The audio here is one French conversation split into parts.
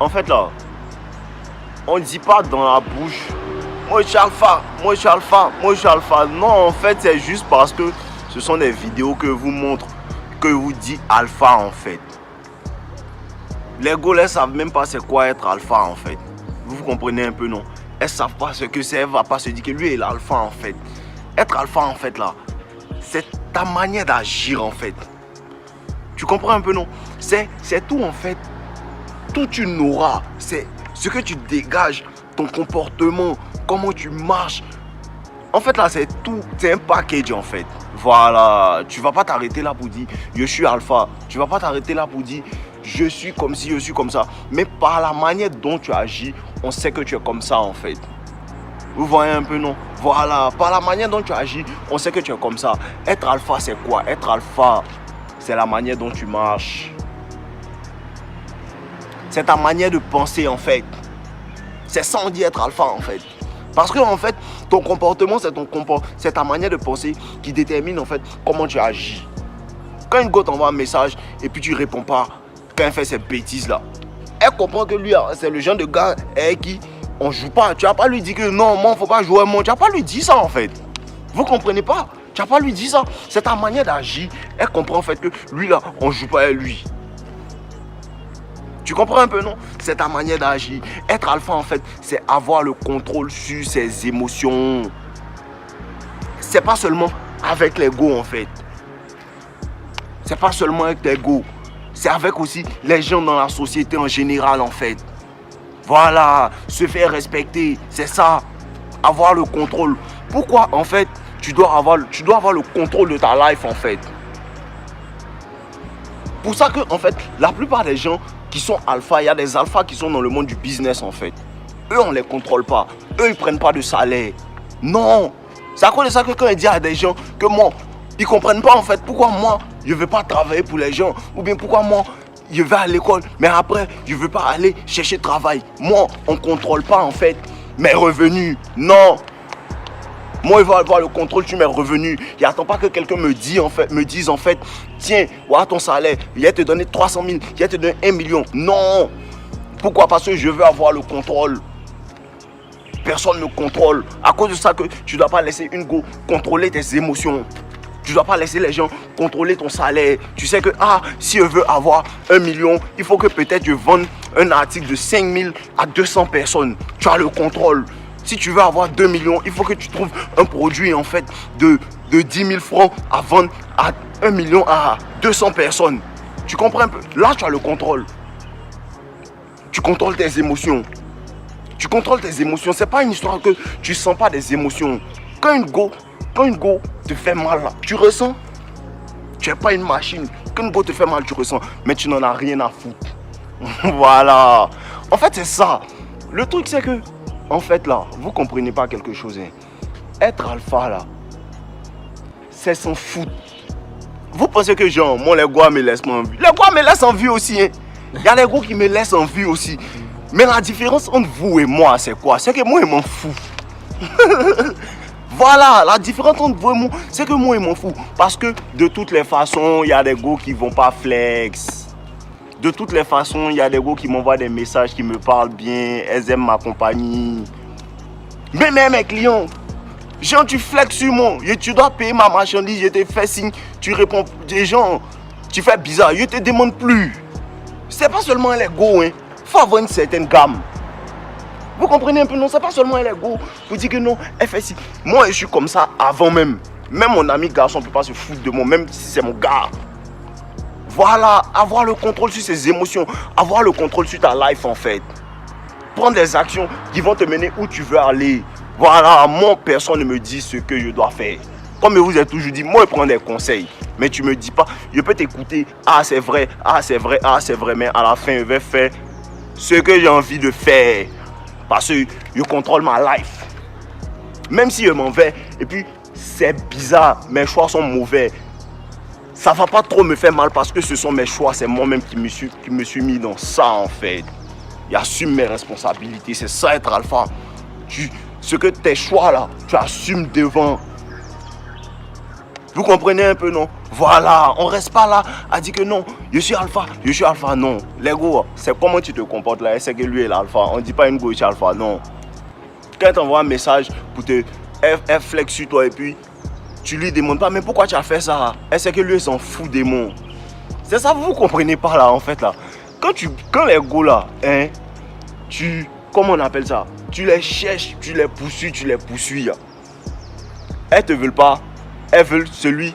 En fait là, on ne dit pas dans la bouche, moi je suis alpha, moi je suis alpha, moi je suis alpha. Non, en fait c'est juste parce que ce sont des vidéos que vous montrent, que vous dites alpha en fait. Les Gaules, elles savent même pas c'est quoi être alpha en fait. Vous comprenez un peu, non? Elles savent pas ce que c'est, elle va pas se dire que lui est l'alpha en fait. Être alpha en fait là, c'est ta manière d'agir en fait. Tu comprends un peu, non? C'est tout en fait. Toute une aura, c'est ce que tu dégages, ton comportement, comment tu marches. En fait là, c'est tout, c'est un package en fait. Voilà, tu vas pas t'arrêter là pour dire je suis alpha. Tu vas pas t'arrêter là pour dire je suis comme ci, je suis comme ça. Mais par la manière dont tu agis, on sait que tu es comme ça en fait. Vous voyez un peu, non? Voilà, par la manière dont tu agis, on sait que tu es comme ça. Être alpha, c'est quoi? Être alpha, c'est la manière dont tu marches. C'est ta manière de penser en fait. C'est sans dire être alpha en fait. Parce que en fait, ton comportement, c'est ta manière de penser qui détermine en fait comment tu agis. Quand une go t'envoie un message et puis tu réponds pas, quand elle fait ces bêtises là, elle comprend que lui, c'est le genre de gars qui on joue pas. Tu vas pas lui dire que non, moi, faut pas jouer, moi. Tu vas pas lui dire ça en fait. Vous comprenez pas? Tu vas pas lui dire ça. C'est ta manière d'agir. Elle comprend en fait que lui là, on joue pas avec lui. Tu comprends un peu, non? C'est ta manière d'agir. Être alpha, en fait, c'est avoir le contrôle sur ses émotions. C'est pas seulement avec l'ego, en fait. C'est pas seulement avec l'ego. C'est avec aussi les gens dans la société en général, en fait. Voilà, se faire respecter, c'est ça. Avoir le contrôle. Pourquoi, en fait, tu dois avoir le contrôle de ta life, en fait. Pour ça que, en fait, la plupart des gens qui sont alpha, il y a des alphas qui sont dans le monde du business en fait. Eux, on ne les contrôle pas. Eux, ils ne prennent pas de salaire. Non. C'est à cause de ça que quand ils disent à des gens que moi, ils ne comprennent pas en fait pourquoi moi, je ne veux pas travailler pour les gens. Ou bien pourquoi moi, je vais à l'école, mais après, je ne veux pas aller chercher travail. Moi, on ne contrôle pas en fait mes revenus. Non. Moi, il va avoir le contrôle sur mes revenus. Il n'attend pas que quelqu'un me dise en fait, tiens, voilà ton salaire, il va te donner 300 000, il va te donner 1 million. Non. Pourquoi? Parce que je veux avoir le contrôle. Personne ne contrôle. À cause de ça que tu ne dois pas laisser une go contrôler tes émotions. Tu ne dois pas laisser les gens contrôler ton salaire. Tu sais que, si je veux avoir 1 million, il faut que peut-être je vende un article de 5 000 à 200 personnes. Tu as le contrôle. Si tu veux avoir 2 millions, il faut que tu trouves un produit en fait de 10 000 francs à vendre à 1 million à 200 personnes. Tu comprends un peu? Là, tu as le contrôle. Tu contrôles tes émotions. Tu contrôles tes émotions. C'est pas une histoire que tu sens pas des émotions. Quand une go te fait mal, là, tu ressens. Tu n'es pas une machine. Quand une go te fait mal, tu ressens. Mais tu n'en as rien à foutre. Voilà. En fait, c'est ça. Le truc, c'est que en fait là, vous comprenez pas quelque chose. Hein. Être alpha là, c'est s'en foutre. Vous pensez que genre, moi les gars me laissent en vie. Les gars me laissent en vie aussi. Hein. Il y a des gars qui me laissent en vie aussi. Mais la différence entre vous et moi, c'est quoi? C'est que moi, je m'en fous. Voilà, la différence entre vous et moi, c'est que moi, je m'en fous. Parce que de toutes les façons, il y a des gars qui vont pas flex. De toutes les façons, il y a des gars qui m'envoient des messages, qui me parlent bien, elles aiment ma compagnie. Mais même mes clients, genre tu flexes sur moi, tu dois payer ma marchandise, je te fais signe, tu réponds, des gens, tu fais bizarre, je te demande plus. C'est pas seulement les gars, hein. Faut avoir une certaine gamme. Vous comprenez un peu, non? C'est pas seulement les gars, vous dites que non, elle fait si. Moi je suis comme ça avant même. Même mon ami garçon ne peut pas se foutre de moi, même si c'est mon gars. Voilà, avoir le contrôle sur ses émotions, avoir le contrôle sur ta life en fait. Prendre des actions qui vont te mener où tu veux aller. Voilà, moi personne ne me dit ce que je dois faire. Comme je vous ai toujours dit, moi je prends des conseils. Mais tu me dis pas, je peux t'écouter, c'est vrai, c'est vrai, c'est vrai. Mais à la fin je vais faire ce que j'ai envie de faire. Parce que je contrôle ma life. Même si je m'en vais et puis c'est bizarre, mes choix sont mauvais. Ça va pas trop me faire mal parce que ce sont mes choix, c'est moi-même qui me suis mis dans ça en fait. J'assume mes responsabilités, c'est ça être alpha. Ce que tes choix là, tu assumes devant. Vous comprenez un peu, non? Voilà, on reste pas là à dire que non, je suis alpha, non. Les gars, c'est comment tu te comportes là, c'est que lui est l'alpha. On dit pas une go, je suis alpha, non. Quand tu envoies un message pour te flex sur toi et puis tu lui demandes pas, mais pourquoi tu as fait ça? C'est que lui il s'en fout des mots. C'est ça, vous comprenez pas là en fait là. Quand les gars là, hein, comment on appelle ça? Tu les cherches, tu les poursuis. Elles te veulent pas, elles veulent celui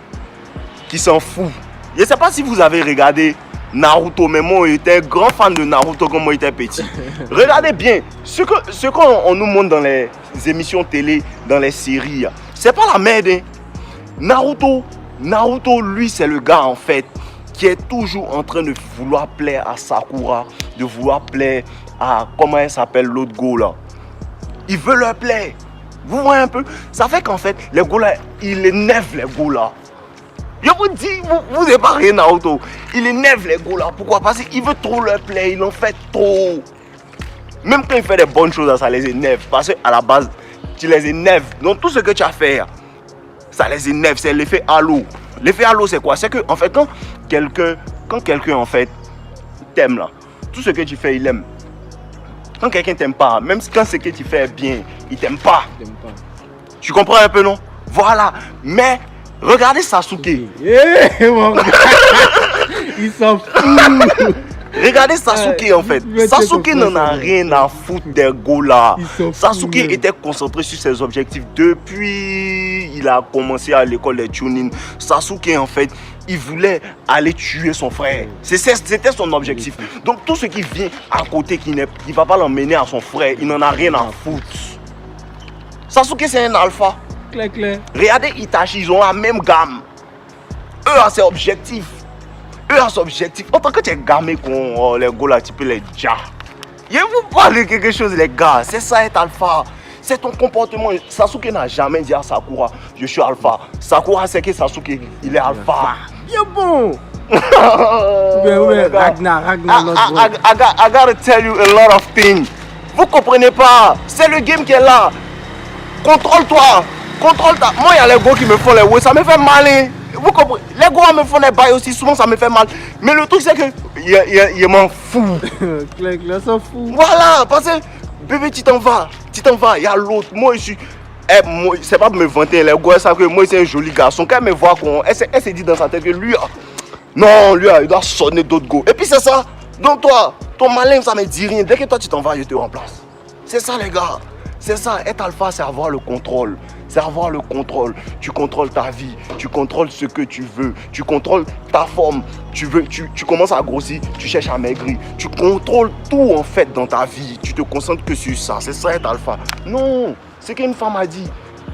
qui s'en fout. Je ne sais pas si vous avez regardé Naruto, mais moi j'étais un grand fan de Naruto quand moi j'étais petit. Regardez bien, ce qu'on nous montre dans les émissions télé, dans les séries, c'est pas la merde. Hein. Naruto, lui c'est le gars en fait qui est toujours en train de vouloir plaire à Sakura, de vouloir plaire à, comment elle s'appelle l'autre go là. Il veut leur plaire. Vous voyez un peu? Ça fait qu'en fait, les gars là, il énerve les gars là. Je vous dis, vous n'avez pas rien Naruto. Il énerve les gars là. Pourquoi? Parce qu'il veut trop leur plaire, il en fait trop. Même quand il fait des bonnes choses, ça les énerve. Parce qu'à la base, tu les énerves. Donc tout ce que tu as fait, ça les énerve. C'est l'effet halo. L'effet halo, c'est quoi? C'est que en fait, quand quelqu'un en fait t'aime là, tout ce que tu fais, il aime. Quand quelqu'un t'aime pas, même quand ce que tu fais est bien, il t'aime pas. Tu comprends un peu, non? Voilà. Mais regardez Sasuke. Mon gars. Il s'en fout. Regardez Sasuke en fait. Sasuke n'en a rien à foutre des gars là. Sasuke était concentré sur ses objectifs depuis il a commencé à l'école des Chunin. Sasuke en fait, il voulait aller tuer son frère. C'était son objectif. Donc tout ce qui vient à côté, qui ne va pas l'emmener à son frère, il n'en a rien à foutre. Sasuke c'est un alpha. Clair. Regardez Itachi, ils ont la même gamme. Eux ont ses objectifs. En tant que tu es gamé con, les gars là, tu peux les dire. Je vous parle de quelque chose les gars. C'est ça être alpha. C'est ton comportement. Sasuke n'a jamais dit à Sakura, je suis alpha. Sakura sait que Sasuke, il est alpha. Il est bon. Ragnar, I gotta tell you a lot of things. Vous comprenez pas. C'est le game qui est là. Contrôle-toi. Moi, il y a les gars qui me font les ouais, ça me fait mal. Hein. Vous comprenez? Les gars me font des bails aussi, souvent ça me fait mal. Mais le truc c'est que il m'en fout. Clair, s'en fout. Voilà, parce que bébé, tu t'en vas, il y a l'autre. Moi, je suis. C'est pas pour me vanter, les gars savent que moi, c'est un joli garçon. Quand elle me voit, elle s'est dit dans sa tête que lui, non, lui, il doit sonner d'autres gars. Et puis c'est ça. Donc toi, ton malin, ça me dit rien. Dès que toi, tu t'en vas, je te remplace. C'est ça, les gars. C'est ça, être alpha, c'est avoir le contrôle. Tu contrôles ta vie, tu contrôles ce que tu veux, tu contrôles ta forme. Tu commences à grossir, tu cherches à maigrir. Tu contrôles tout en fait dans ta vie. Tu te concentres que sur ça. C'est ça être alpha. Non, c'est qu'une femme a dit.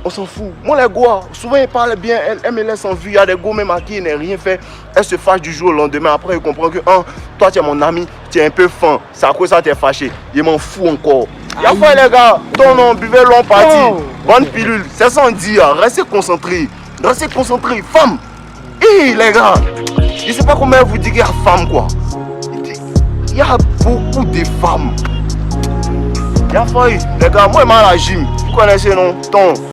On s'en fout. Moi, les gars, souvent ils parlent bien, elle me laisse en vue. Il y a des gars même à qui ils n'ont rien fait. Elle se fâche du jour au lendemain. Après, ils comprennent que toi, tu es mon ami, tu es un peu fin. C'est à cause de ça que tu es fâché. Il m'en fout encore. Il y a fois, les gars, ton nom, buvez long parti. Bonne pilule. C'est sans dire. Restez concentrés. Femme. Hé, les gars, je ne sais pas comment vous dire qu'il y a femme, quoi. Il y a beaucoup de femmes. Il y a fois, les gars, moi, je suis à la gym. Vous connaissez, non?